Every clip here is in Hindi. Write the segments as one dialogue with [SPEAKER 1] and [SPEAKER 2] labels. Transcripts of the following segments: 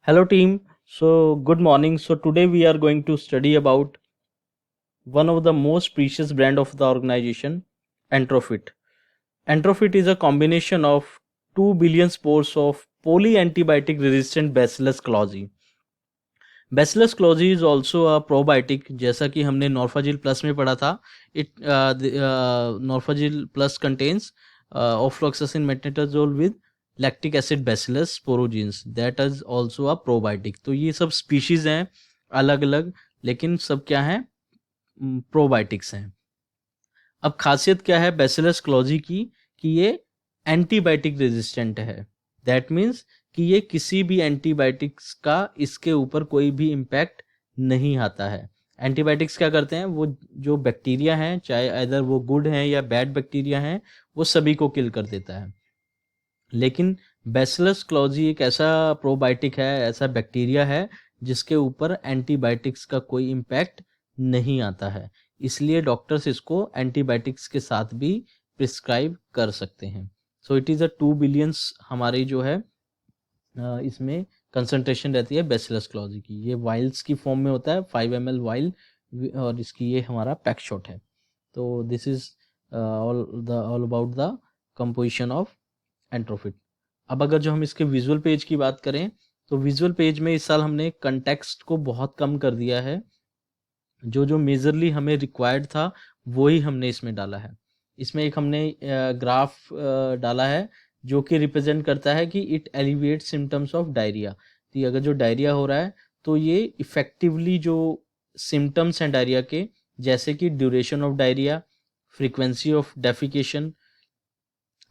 [SPEAKER 1] Hello team. So good morning. So today we are going to study about one of the most precious brand of the organization, Entrofit. Entrofit is a combination of 2 billion spores of polyantibiotic resistant Bacillus clozi. Bacillus clozi is also a probiotic जैसा कि हमने नॉर्फाजिल प्लस में पढ़ा था. It Norfazil plus contains ofloxacin metronidazole with lactic acid bacillus sporogenes that is also a probiotic. तो ये सब स्पीशीज हैं अलग अलग, लेकिन सब क्या हैं, प्रोबायोटिक्स हैं. अब खासियत क्या है बैसिलस क्लोजी की कि ये एंटीबायोटिक रेजिस्टेंट है. दैट मीन्स कि ये किसी भी एंटीबायोटिक्स का इसके ऊपर कोई भी इम्पैक्ट नहीं आता है. एंटीबायोटिक्स क्या करते हैं, वो जो बैक्टीरिया हैं, चाहे अदर वो गुड हैं या बैड बैक्टीरिया हैं, वो सभी को किल कर देता है. लेकिन बैसिलस क्लोजी एक ऐसा प्रोबायोटिक है, ऐसा बैक्टीरिया है जिसके ऊपर एंटीबायोटिक्स का कोई इम्पैक्ट नहीं आता है. इसलिए डॉक्टर्स इसको एंटीबायोटिक्स के साथ भी प्रिस्क्राइब कर सकते हैं. So it is a 2 billions हमारी जो है इसमें कंसंट्रेशन रहती है बैसिलस क्लोजी की. ये वाइल्स की फॉर्म में होता है, 5 ml वाइल, और इसकी ये हमारा पैक शॉट है. तो this is all about the composition of Entrofit. अब अगर जो हम इसके विजुअल पेज की बात करें तो विजुअल पेज में इस साल हमने कंटेक्स्ट को बहुत कम कर दिया है. जो जो मेजरली हमें रिक्वायर्ड था वही हमने इसमें डाला है. इसमें एक हमने ग्राफ डाला है जो कि रिप्रेजेंट करता है कि it alleviate symptoms of diarrhoea. तो अगर जो डायरिया हो रहा है तो ये इफेक्टिवली जो सिम्टम्स हैं डायरिया के, जैसे कि duration of diarrhoea, frequency of defecation,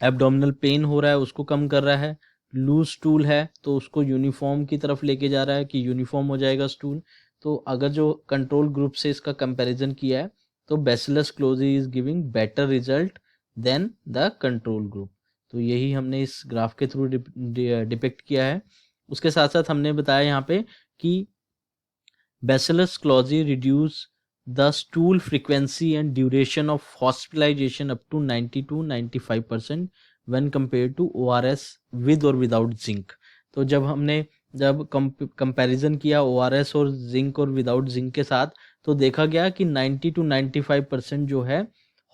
[SPEAKER 1] abdominal pain हो रहा है उसको कम कर रहा है, लूज स्टूल है तो उसको यूनिफॉर्म की तरफ लेके जा रहा है कि यूनिफॉर्म हो जाएगा स्टूल. तो अगर जो कंट्रोल ग्रुप से इसका कंपैरिजन किया है तो bacillus clausii is giving better result than the control group. तो यही हमने इस ग्राफ के थ्रू डिपिक्ट किया है. उसके साथ साथ हमने बताया यहाँ पे कि bacillus clausii reduce the stool frequency and duration of hospitalization up to 90 to 95% when compared to ORS with or without zinc. तो जब कंपैरिजन किया ORS और जिंक और विदाउट जिंक के साथ, तो देखा गया कि 90 to 95% जो है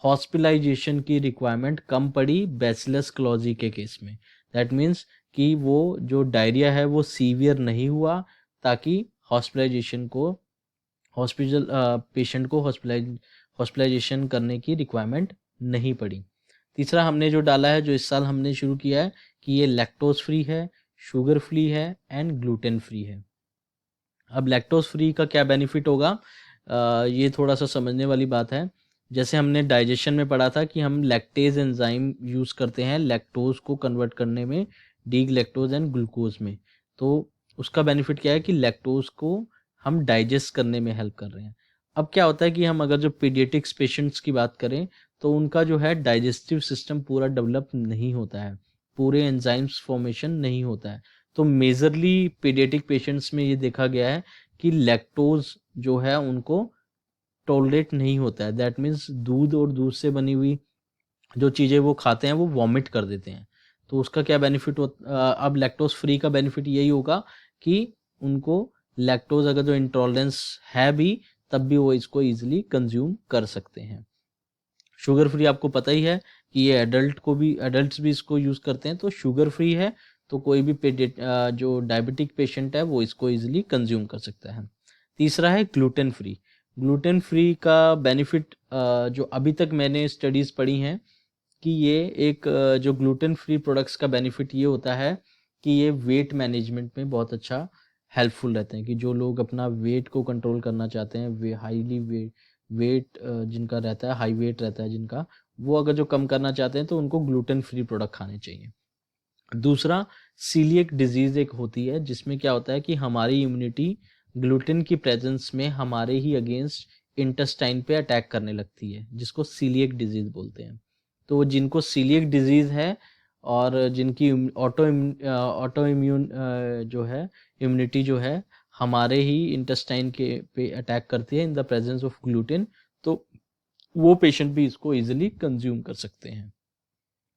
[SPEAKER 1] हॉस्पिटलाइजेशन की रिक्वायरमेंट कम पड़ी बैसिलस क्लोजी के केस में. दैट मीन्स कि वो जो डायरिया है वो सीवियर नहीं हुआ, ताकि हॉस्पिटलाइजेशन को पेशेंट को हॉस्पिटलाइजेशन करने की रिक्वायरमेंट नहीं पड़ी. तीसरा हमने जो डाला है, जो इस साल हमने शुरू किया है, कि ये लैक्टोज फ्री है, शुगर फ्री है एंड ग्लूटेन फ्री है. अब लैक्टोज फ्री का क्या बेनिफिट होगा, ये थोड़ा सा समझने वाली बात है. जैसे हमने डाइजेशन में पढ़ा था कि हम लैक्टेज एंजाइम यूज़ करते हैं लैक्टोज को कन्वर्ट करने में, डी ग्लैक्टोज एंड ग्लूकोज में. तो उसका बेनिफिट क्या है कि लैक्टोज को हम डाइजेस्ट करने में हेल्प कर रहे हैं. अब क्या होता है कि हम अगर जो पीडियाट्रिक्स पेशेंट्स की बात करें तो उनका जो है डाइजेस्टिव सिस्टम पूरा डेवलप नहीं होता है, पूरे एंजाइम्स फॉर्मेशन नहीं होता है. तो मेजरली पीडियाट्रिक पेशेंट्स में ये देखा गया है कि लैक्टोज जो है उनको टॉलरेट नहीं होता है. दैट मीन्स दूध और दूध से बनी हुई जो चीज़ें वो खाते हैं वो वॉमिट कर देते हैं. तो उसका क्या बेनिफिट अब लैक्टोज फ्री का बेनिफिट यही होगा कि उनको लैक्टोज अगर जो इंटॉलरेंस है भी, तब भी वो इसको ईजिली कंज्यूम कर सकते हैं. शुगर फ्री आपको पता ही है कि ये एडल्ट्स भी इसको यूज़ करते हैं. तो शुगर फ्री है तो कोई भी जो डायबिटिक पेशेंट है वो इसको ईजिली कंज्यूम कर सकता है. तीसरा है ग्लूटेन फ्री. ग्लूटेन फ्री का बेनिफिट जो अभी तक मैंने स्टडीज़ पढ़ी हैं कि ये एक जो ग्लूटेन फ्री प्रोडक्ट्स का बेनिफिट ये होता है कि ये वेट मैनेजमेंट में बहुत अच्छा हेल्पफुल रहते हैं. कि जो लोग अपना वेट को कंट्रोल करना चाहते हैं, हाईली वेट जिनका रहता है, हाई वेट रहता है जिनका, वो अगर जो कम करना चाहते हैं तो उनको ग्लूटेन फ्री प्रोडक्ट खाने चाहिए. दूसरा, सीलिएक डिजीज़ एक होती है जिसमें क्या होता है कि हमारी इम्यूनिटी ग्लूटेन की प्रेजेंस में हमारे ही अगेंस्ट इंटेस्टाइन पे अटैक करने लगती है, जिसको सीलिएक डिजीज़ बोलते हैं. तो जिनको सीलिएक डिजीज़ है और जिनकी ऑटो इम्यून जो है इम्यूनिटी जो है हमारे ही इंटेस्टाइन के पे अटैक करती है in the presence of gluten, तो वो पेशेंट भी इसको इजीली कंज्यूम कर सकते हैं.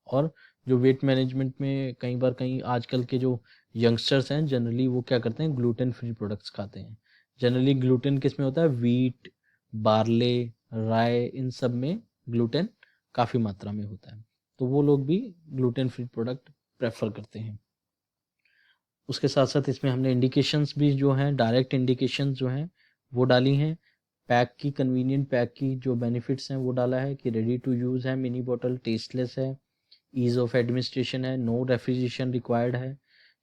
[SPEAKER 1] और जो वेट मैनेजमेंट में कई बार आजकल के जो यंगस्टर्स हैं जनरली वो क्या करते हैं, ग्लूटेन फ्री प्रोडक्ट्स खाते हैं। जनरली ग्लूटेन किस में होता है, वीट, बार्ले, राय, इन सब में ग्लूटेन काफ़ी मात्रा में होता है, तो वो लोग भी ग्लूटेन फ्री प्रोडक्ट प्रेफर करते हैं। उसके साथ साथ इसमें हमने इंडिकेशंस भी जो हैं, डायरेक्ट इंडिकेशंस जो हैं वो डाली हैं। पैक की, कन्वीनियंट पैक की जो बेनिफिट्स हैं वो डाला है कि रेडी टू यूज़ है, मिनी बॉटल, टेस्टलेस है, ईज़ ऑफ एडमिनिस्ट्रेशन है, नो रेफ्रिजरेशन रिक्वायर्ड है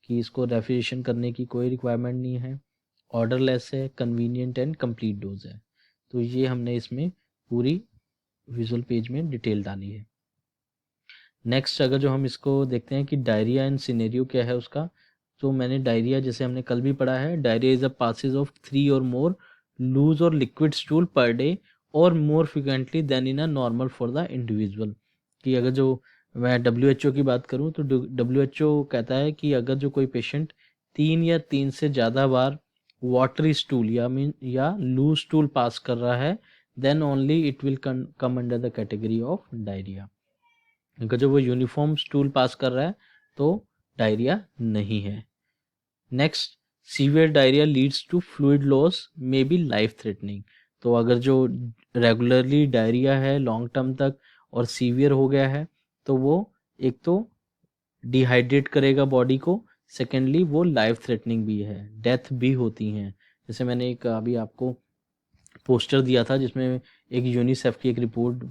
[SPEAKER 1] कि इसको रेफ्रिजरेशन करने की कोई रिक्वायरमेंट नहीं है, ऑर्डरलेस है, कन्वीनियंट एंड कंप्लीट डोज है। तो ये हमने इसमें पूरी विजुअल पेज में डिटेल डाली है। नेक्स्ट अगर जो हम इसको देखते हैं कि डायरिया एंड सिनेरियो क्या है उसका, तो मैंने डायरिया जैसे हमने कल भी पढ़ा है, diarrhoea is a passage of 3 or more loose or liquid stool per day or more frequently than in a normal for the individual. कि अगर जो मैं WHO की बात करूं तो WHO कहता है कि अगर जो कोई पेशेंट 3 या 3 से ज़्यादा बार वाटरी स्टूल या लूज स्टूल पास कर रहा है, then only it will come under the category of diarrhoea. अगर जो वो यूनिफॉर्म स्टूल पास कर रहा है तो डायरिया नहीं है। Next, severe diarrhoea leads to fluid loss may be life threatening. तो अगर जो रेगुलरली डायरिया है लॉन्ग टर्म तक और सीवियर हो गया है तो वो एक तो डिहाइड्रेट करेगा बॉडी को, सेकेंडली वो लाइफ थ्रेटनिंग भी है, डेथ भी होती हैं। जैसे मैंने एक अभी आपको पोस्टर दिया था जिसमें एक यूनिसेफ की एक रिपोर्ट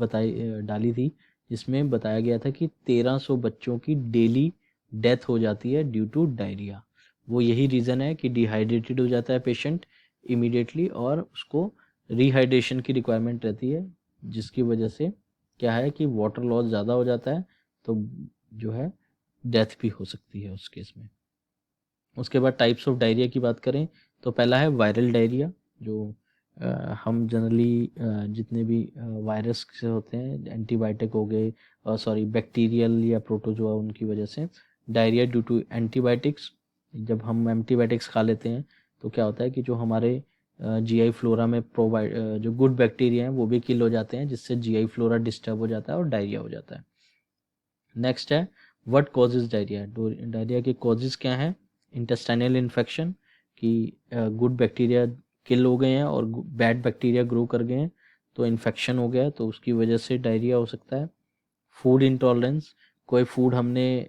[SPEAKER 1] डाली थी, जिसमें बताया गया था कि 1300 बच्चों की डेली डेथ हो जाती है ड्यू टू डायरिया। वो यही रीज़न है कि डिहाइड्रेटेड हो जाता है पेशेंट इमीडिएटली और उसको रिहाइड्रेशन की रिक्वायरमेंट रहती है, जिसकी वजह से क्या है कि वाटर लॉस ज़्यादा हो जाता है, तो जो है डेथ भी हो सकती है उस केस में। उसके बाद टाइप्स ऑफ डायरिया की बात करें तो पहला है वायरल डायरिया, जो हम जनरली जितने भी वायरस से होते हैं, एंटीबायोटिक हो गए, सॉरी बैक्टीरियल या प्रोटोजोआ, उनकी वजह से डायरिया ड्यू टू एंटीबायोटिक्स। जब हम एंटीबायोटिक्स खा लेते हैं तो क्या होता है कि जो हमारे GI फ्लोरा में प्रोवाइड जो गुड बैक्टीरिया हैं वो भी किल हो जाते हैं, जिससे GI फ्लोरा डिस्टर्ब हो जाता है और डायरिया हो जाता है। नेक्स्ट है व्हाट कॉजेज डायरिया। डायरिया के कॉजेज क्या हैं, इंटेस्टाइनल इन्फेक्शन, कि गुड बैक्टीरिया किल हो गए हैं और बैड बैक्टीरिया ग्रो कर गए हैं तो इन्फेक्शन हो गया है, तो उसकी वजह से डायरिया हो सकता है। फूड इंटॉलरेंस, कोई फूड हमने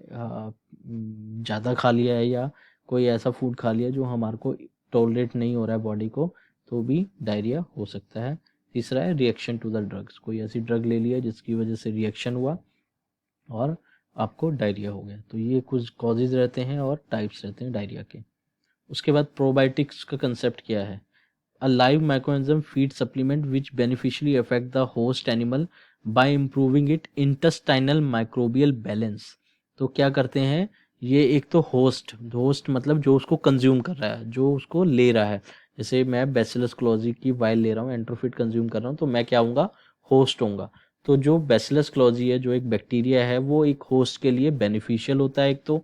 [SPEAKER 1] ज़्यादा खा लिया है या कोई ऐसा फूड खा लिया जो हमारे को टॉलरेट नहीं हो रहा है बॉडी को, तो भी डायरिया हो सकता है। तीसरा है रिएक्शन टू द ड्रग्स, कोई ऐसी ड्रग ले लिया जिसकी वजह से रिएक्शन हुआ और आपको डायरिया हो गया। तो ये कुछ कॉजेज रहते हैं और टाइप्स रहते हैं डायरिया के। उसके बाद प्रोबायोटिक्स का कंसेप्ट क्या है, a live microorganism feed supplement which beneficially affect the host animal bye improving it intestinal microbial balance. तो क्या करते हैं ये, एक तो होस्ट मतलब जो उसको कंज्यूम कर रहा है, जो उसको ले रहा है। जैसे मैं बैसिलस क्लोजी की वाइल ले रहा हूँ, एंट्रोफिट कंज्यूम कर रहा हूँ, तो मैं क्या होऊंगा, होस्ट होऊंगा। तो जो बैसिलस क्लोजी है, जो एक बैक्टीरिया है, वो एक होस्ट के लिए बेनिफिशियल होता है। एक तो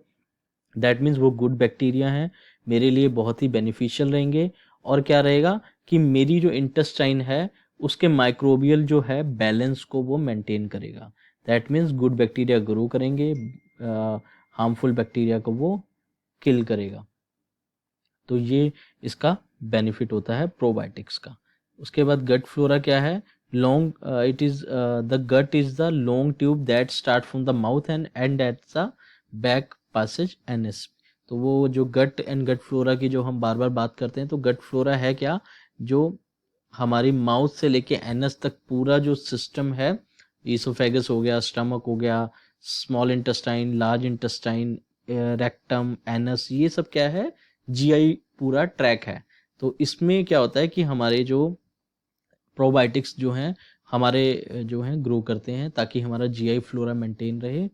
[SPEAKER 1] दैट मीन्स वो गुड बैक्टीरिया हैं, मेरे लिए बहुत ही बेनिफिशियल रहेंगे। और क्या रहेगा कि मेरी जो इंटेस्टाइन है उसके माइक्रोबियल जो है बैलेंस को वो मेंटेन करेगा। That means good bacteria grow करेंगे, हार्मफुल बैक्टीरिया को वो किल करेगा। तो ये इसका बेनिफिट होता है प्रोबायोटिक्स का। उसके बाद गट फ्लोरा क्या है, long it is the gut is the long tube that start from the mouth and end at the back passage anus. तो वो जो गट एंड गट फ्लोरा की जो हम बार बार बात करते हैं, तो गट फ्लोरा है क्या, जो हमारी माउथ से लेके एनस तक पूरा जो सिस्टम है, ईसोफेगस हो गया, स्टमक हो गया, small intestine, large intestine, rectum, anus, ये सब क्या है, GI पूरा ट्रैक है। तो इसमें क्या होता है कि हमारे जो प्रोबायोटिक्स जो हैं हमारे जो हैं ग्रो करते हैं ताकि हमारा GI फ्लोरा मेंटेन रहे।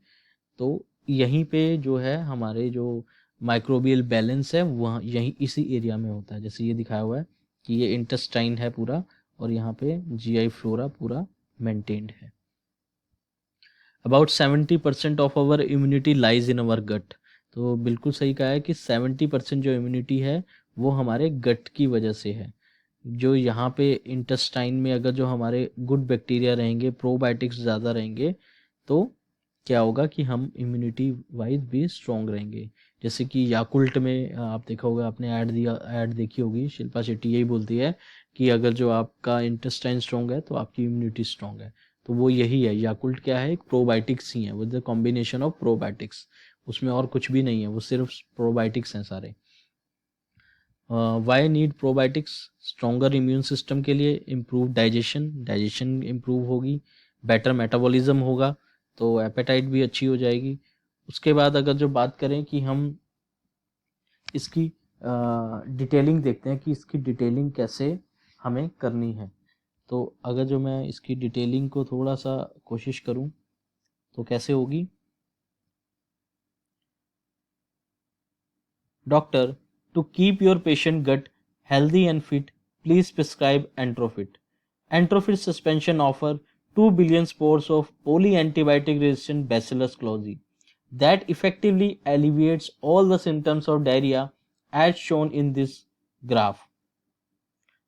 [SPEAKER 1] तो यहीं पे जो है हमारे जो माइक्रोबियल बैलेंस है वह यहीं इसी एरिया में होता है। जैसे ये दिखाया हुआ है कि ये इंटेस्टाइन है पूरा और यहाँ पे GI फ्लोरा पूरा मेंटेन्ड है। About 70% of our immunity lies in our gut. तो बिल्कुल सही कहा है कि 70% जो इम्यूनिटी है वो हमारे गट की वजह से है। जो यहाँ पे इंटेस्टाइन में अगर जो हमारे गुड बैक्टीरिया रहेंगे, प्रोबायोटिक्स ज़्यादा रहेंगे, तो क्या होगा कि हम इम्यूनिटी वाइज भी स्ट्रॉन्ग रहेंगे। जैसे कि याकुल्ट में आप देखा होगा, आपने ऐड देखी होगी, शिल्पा शेट्टी यही बोलती है कि अगर जो आपका इंटेस्टाइन स्ट्रॉन्ग है तो आपकी इम्यूनिटी स्ट्रॉन्ग है। तो वो यही है, याकुल्ट क्या है, एक प्रोबायोटिक्स ही है, with the combination of probiotics, उसमें और कुछ भी नहीं है, वो सिर्फ प्रोबायोटिक्स हैं सारे। Why need probiotics? Stronger immune system के लिए, इम्प्रूव डाइजेशन इम्प्रूव होगी, बेटर मेटाबॉलिज्म होगा, तो एपेटाइट भी अच्छी हो जाएगी। उसके बाद अगर जो बात करें कि हम इसकी डिटेलिंग देखते हैं कि इसकी डिटेलिंग कैसे हमें करनी है। तो अगर जो मैं इसकी डिटेलिंग को थोड़ा सा कोशिश करूं तो कैसे होगी। Doctor, to keep your patient gut healthy and fit, please prescribe Entrofit. Entrofit suspension offer 2 billion spores of polyantibiotic resistant Bacillus clozy that effectively alleviates all the symptoms of diarrhea as shown in this graph.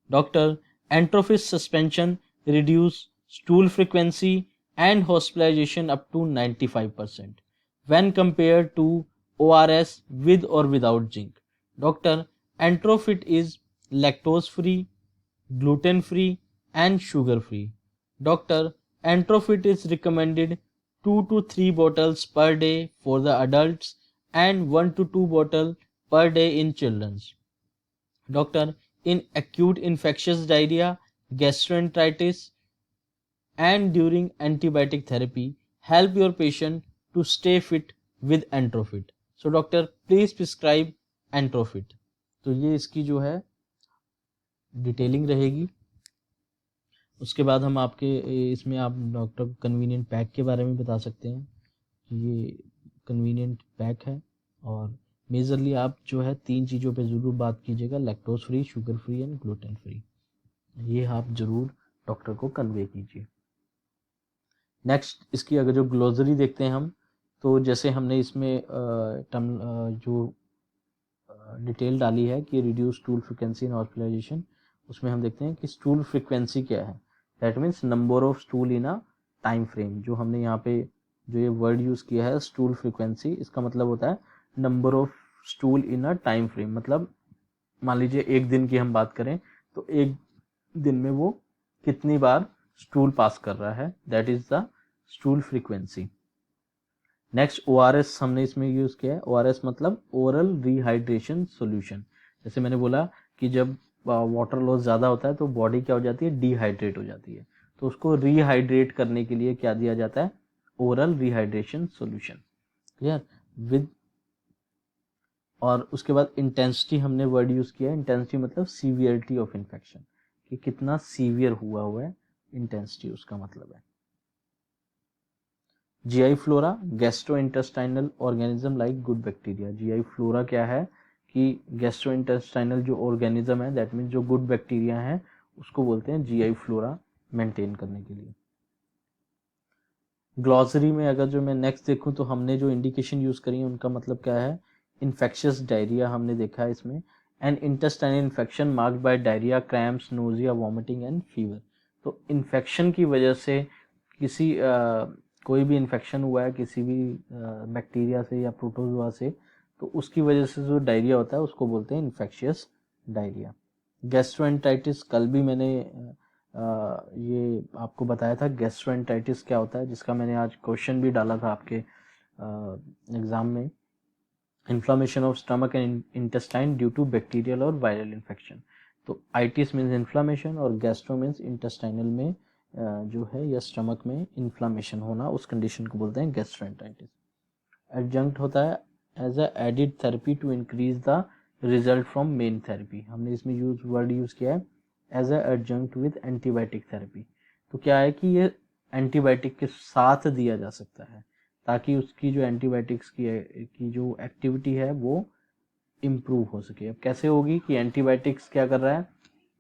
[SPEAKER 1] Doctor, Entrofit suspension reduce stool frequency and hospitalization up to 95% when compared to ORS with or without zinc. Doctor, Entrofit is lactose free, gluten free and sugar free. Doctor, Entrofit is recommended 2 to 3 bottles per day for the adults and 1 to 2 bottles per day in children. Doctor, in acute infectious diarrhea, gastroenteritis, and during antibiotic therapy, help your patient to stay fit with Entrofit. So doctor, please prescribe Entrofit. तो ये इसकी जो है डिटेलिंग रहेगी। उसके बाद हम आपके इसमें आप डॉक्टर कन्वीनियंट पैक के बारे में बता सकते हैं कि ये कन्वीनियंट पैक है, और मेजरली आप जो है 3 चीज़ों पे ज़रूर बात कीजिएगा, lactose free, sugar free and gluten free. ये आप ज़रूर डॉक्टर को कन्वे कीजिए। नेक्स्ट इसकी अगर जो ग्लोसरी देखते हैं हम, तो जैसे हमने इसमें जो डिटेल डाली है कि रिड्यूस स्टूल फ्रिक्वेंसी इन हॉस्पिटलाइजेशन, उसमें हम देखते हैं कि स्टूल फ्रिक्वेंसी क्या है। That means number of stool in a time frame. जो हमने यहाँ पे जो ये वर्ड यूज़ किया है स्टूल फ्रिक्वेंसी, इसका मतलब होता है number of stool in a time frame. मतलब मान लीजिए एक दिन की हम बात करें तो एक दिन में वो कितनी बार स्टूल पास कर रहा है, that is the stool frequency. Next ORS हमने इसमें यूज किया है। ORS मतलब ओरल रिहाइड्रेशन सॉल्यूशन। जैसे मैंने बोला कि जब वाटर लॉस ज़्यादा होता है तो बॉडी क्या हो जाती है, डिहाइड्रेट हो जाती है, तो उसको रिहाइड्रेट करने के लिए क्या दिया जाता है, oral rehydration solution. Clear with, और उसके बाद इंटेंसिटी हमने वर्ड यूज किया है। इंटेंसिटी मतलब सीवियरिटी ऑफ इन्फेक्शन, कि कितना सीवियर हुआ है, इंटेंसिटी उसका मतलब है। GI flora, gastrointestinal organism like good bacteria. GI flora क्या है कि गैस्ट्रोइंटेस्टाइनल जो ऑर्गेनिज्म है, दैट मीन्स जो गुड बैक्टीरिया है, उसको बोलते हैं जीआई फ्लोरा मेंटेन करने के लिए। ग्लॉसरी में अगर जो मैं नेक्स्ट देखूं तो हमने जो इंडिकेशन यूज करी है उनका मतलब क्या है, इन्फेक्शियस डायरिया हमने देखा है इसमें, and intestinal infection marked by diarrhoea, cramps, nausea, vomiting and fever. तो इन्फेक्शन की वजह से किसी कोई भी इन्फेक्शन हुआ है किसी भी बैक्टीरिया से या प्रोटोजोआ से, तो उसकी वजह से जो डायरिया होता है उसको बोलते हैं इन्फेक्शियस डायरिया। गैस्ट्रोएंटाइटिस, कल भी मैंने ये आपको बताया था गैस्ट्रोएंटाइटिस क्या होता है, जिसका मैंने आज क्वेश्चन भी डाला था आपके एग्जाम में। Inflammation of stomach and intestine due to bacterial or viral infection. तो आइटिस मीन्स इन्फ्लामेशन और गैस्ट्रो मीन्स इंटेस्टाइनल में जो है या स्टमक में इन्फ्लामेशन होना, उस कंडीशन को बोलते हैं गैस्ट्रोएंटाइटिस। एडजंक्ट होता है as a added therapy to increase the result from main therapy. हमने इसमें वर्ड यूज किया है as a adjunct with antibiotic therapy. तो क्या है कि ये एंटीबायोटिक के साथ दिया जा सकता है ताकि उसकी जो एंटीबायोटिक्स की जो एक्टिविटी है वो इम्प्रूव हो सके। अब कैसे होगी कि एंटीबायोटिक्स क्या कर रहा है,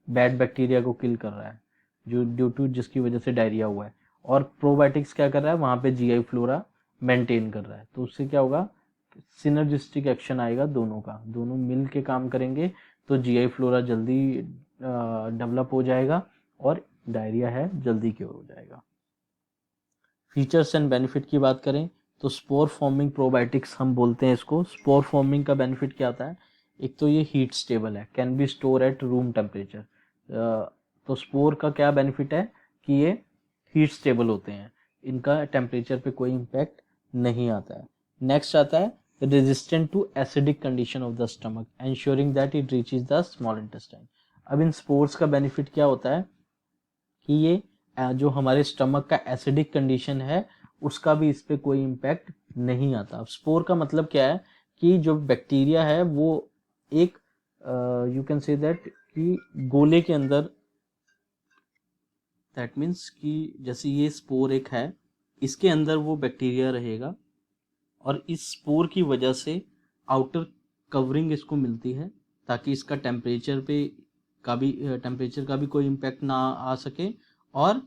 [SPEAKER 1] बैड बैक्टीरिया को किल कर रहा है जो ड्यू टू जिसकी वजह से डायरिया हुआ है, और प्रोबायोटिक्स क्या कर रहा है, वहाँ पे जीआई फ्लोरा मेंटेन कर रहा है। तो उससे क्या होगा, सिनर्जिस्टिक एक्शन आएगा दोनों का, दोनों मिल के काम करेंगे तो जीआई फ्लोरा जल्दी डेवलप हो जाएगा और डायरिया है जल्दी क्योर हो जाएगा। फीचर्स एंड बेनिफिट की बात करें तो स्पोर फॉर्मिंग प्रोबायोटिक्स हम बोलते हैं इसको। स्पोर फॉर्मिंग का बेनिफिट क्या आता है? एक तो ये हीट स्टेबल है, can be store at room temperature. तो स्पोर का क्या बेनिफिट है कि ये हीट स्टेबल होते हैं, इनका टेम्परेचर पे कोई इम्पैक्ट नहीं आता है। नेक्स्ट आता है resistant to acidic condition of the stomach ensuring that it reaches the small intestine. अब इन स्पोर्स का बेनिफिट क्या होता है कि ये जो हमारे स्टमक का एसिडिक कंडीशन है उसका भी इस पे कोई इम्पैक्ट नहीं आता। स्पोर का मतलब क्या है कि जो बैक्टीरिया है वो एक यू कैन से दैट कि गोले के अंदर, दैट मीन्स कि जैसे ये स्पोर एक है, इसके अंदर वो बैक्टीरिया रहेगा और इस स्पोर की वजह से आउटर कवरिंग इसको मिलती है ताकि इसका टेम्परेचर का भी कोई इम्पैक्ट ना आ सके और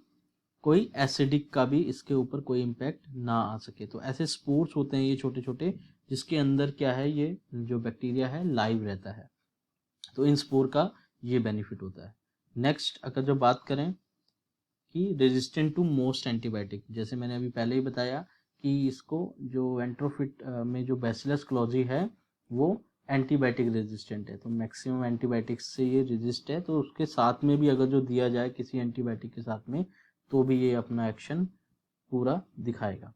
[SPEAKER 1] कोई एसिडिक का भी इसके ऊपर कोई इम्पैक्ट ना आ सके। तो ऐसे स्पोर्स होते हैं ये छोटे छोटे, जिसके अंदर क्या है, ये जो बैक्टीरिया है लाइव रहता है। तो इन स्पोर का ये बेनिफिट होता है। नेक्स्ट अगर जो बात करें कि रेजिस्टेंट टू मोस्ट एंटीबायोटिक, जैसे मैंने अभी पहले ही बताया कि इसको जो एंट्रोफिट में जो बैसिलस क्लॉजी है वो एंटीबायोटिक रेजिस्टेंट है, तो मैक्सिमम एंटीबायोटिक्स से ये रेजिस्ट है। तो उसके साथ में भी अगर जो दिया जाए किसी एंटीबायोटिक के साथ में तो भी ये अपना एक्शन पूरा दिखाएगा।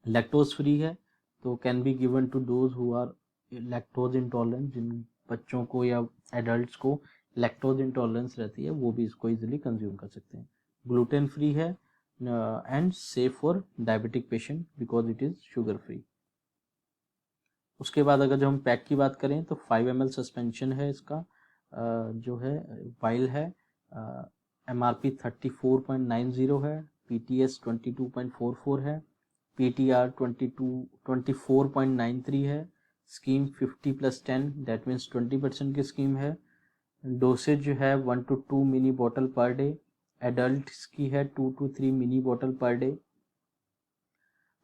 [SPEAKER 1] लैक्टोज फ्री है, तो can be given to those who are lactose intolerant, जिन बच्चों को या एडल्ट्स को लैक्टोज इंटॉलरेंस रहती है वो भी इसको इजीली कंज्यूम कर सकते हैं। ग्लूटेन फ्री है and safe for diabetic patient because it is sugar free. उसके बाद अगर जो हम पैक की बात करें तो 5 ml सस्पेंशन है इसका, जो है वाइल है, MRP 34.90 है, PTS 22.44 है, PTR 24.93 है, स्कीम 50+10 दैट मीन्स 20% की स्कीम है। डोसेज जो है 1 to 2 mini bottle per day, adult की है 2 to 3 mini bottle per day.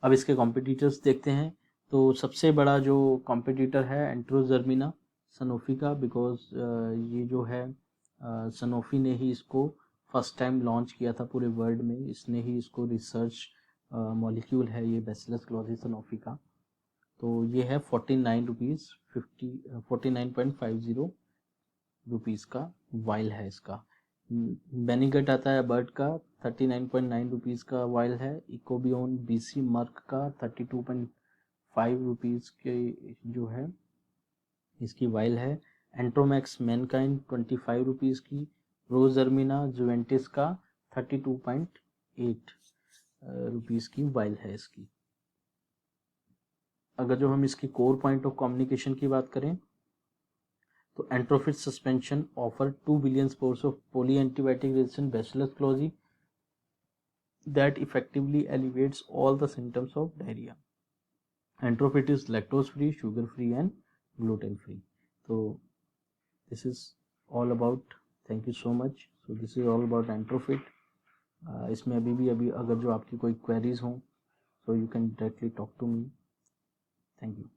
[SPEAKER 1] अब इसके कॉम्पिटिटर्स देखते हैं। तो सबसे बड़ा जो कॉम्पिटिटर है एंट्रोजर्मिना सनोफी का, बिकॉज ये जो है सनोफी ने ही इसको फर्स्ट टाइम लॉन्च किया था पूरे वर्ल्ड में, इसने ही इसको रिसर्च मॉलिक्यूल है ये बैसिलस क्लॉजी सनोफी का। तो ये है 49 रुपीज़ 49.50 रुपीज़ का वाइल है इसका। बेनिगट आता है बर्ड का 39.9 रुपीज़ का वाइल है। इकोबियोन BC मर्क का 32.5 रुपीज़ के जो है इसकी वाइल है। एंट्रोमैक्स मैनकाइंड 25 रुपीज़ की। रोजर्मिना जुवेंटिस का 32.8 रुपीज़ की वाइल है इसकी। अगर जो हम इसकी कोर पॉइंट ऑफ कम्युनिकेशन की बात करें तो एंट्रोफिट suspension offer 2 billion spores of polyantibiotic resistant Bacillus clozy that effectively alleviates all the symptoms of diarrhea. Entrofit is lactose free, sugar free and gluten free. So this is all about, thank you so much. So this is all about Entrofit. इसमें अभी अगर जो आपकी कोई queries हो so you can directly talk to me. Thank you.